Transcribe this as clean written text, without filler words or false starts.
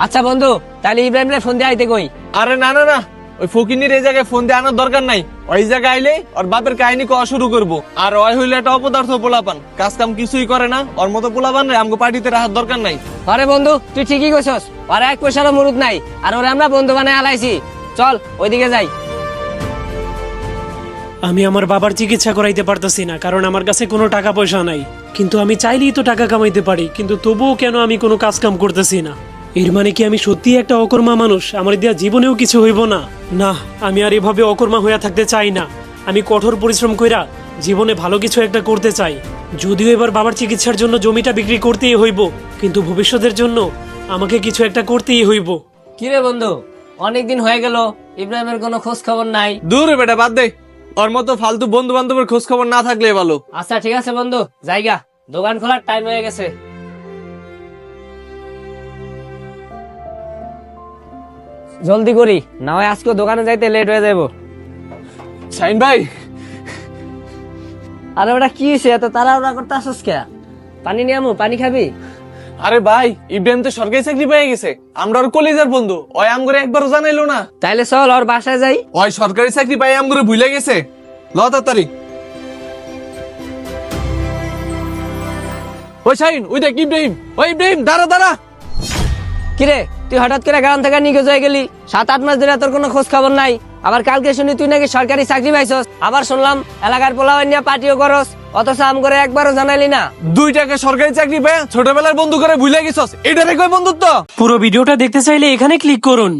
আচ্ছা বন্ধু, তাহলে ইব্রাহিমরে ফোন দিয়ে আইতে কই। আরে না না না, ওই ফকিনির এই জায়গায় ফোন দিয়ে আনার দরকার নাই। ওই জায়গায় আইলে ওর বাপের কাহিনী কওয়া শুরু করবো। আর ওই হইলে একটা অপদার্থ পোলাপান, কাজ কাম কিছুই করে না। ওর মতো পোলাপান রে আমাকে পার্টিতে রাখার দরকার নাই। আরে বন্ধু, তুই ঠিকই কইছস, আর এক পয়সারও মুরুদ নাই, আর ওরে আমরা বন্ধু বানায় আলাইছি। চল ওইদিকে যাই। আমি আমার বাবার চিকিৎসা করাইতে পারতেছি না, কারণ আমার কাছে কোনো টাকা পয়সা নাই। কিন্তু আমি চাইলেই তো টাকা কামাইতে পারি, কিন্তু তবুও কেন আমি কোনো কাজ কাম করতেছি না? এর মানে কি আমি সত্যি একটা অকর্মা মানুষ? আমার দেয়া জীবনেও কিছু হইব না। না, আমি আর এভাবে অকর্মা হইয়া থাকতে চাই না। আমি কঠোর পরিশ্রম কইরা জীবনে ভালো কিছু একটা করতে চাই। যদিও এবার বাবার চিকিৎসার জন্য জমিটা বিক্রি করতেই হইব, কিন্তু ভবিষ্যতের জন্য আমাকে কিছু একটা করতেই হইব। কিরে বন্ধু, অনেকদিন হয়ে গেল, ইব্রাহিমের কোনো খোঁজ খবর নাই। দূর বেটা, বাদ দে। ওর মতো ফালতু বন্ধু বান্ধবের খোঁজ খবর না থাকলে ভালো। আচ্ছা ঠিক আছে বন্ধু, জায়গা দোকান খোলার টাইম হয়ে গেছে। জলদি করি, না হয় আজকে দোকানে যাইতে লেট হয়ে যাবো। শাইন ভাই, আরে ওটা কি হয়েছে, এত তাড়াহুড়া করতে আসছ কে? পানি নিয়ে আমু, পানি খাবি? আরে ভাই, ইব্রাহিম তো সরকারি চাকরি পেয়ে গেছে। আমরা ওর কলেজের বন্ধু, ওই আমগরে একবারও জানাইলো না। তাইলে চল ওর বাসায় যাই। ওই সরকারি চাকরি পাই আমগরে ভুলে গেছে। ল তাড়াতাড়ি। ওই শাইন, ওই দেখ ইব্রাহিম। ওই ইব্রাহিম, দাঁড়া দাঁড়া। কিরে, তুই হঠাৎ করে গ্রাম থেকে নিখোঁজ হয়ে গেলি, 7-8 মাস ধরে তোর কোনো খোঁজ খবর নাই। আবার কালকে শুনি তুই নাকি সরকারি চাকরি পাইছস। আবার শুনলাম এলাকার পোলাও নিয়ে পার্টিও করস, অথচ আম করে একবারও জানাইলি না। 2 টাকা সরকারি চাকরি পায় ছোটবেলার বন্ধু করে ভুলে গেছস, এটা রে কই বন্ধুত্ব? পুরো ভিডিওটা দেখতে চাইলে এখানে ক্লিক করুন।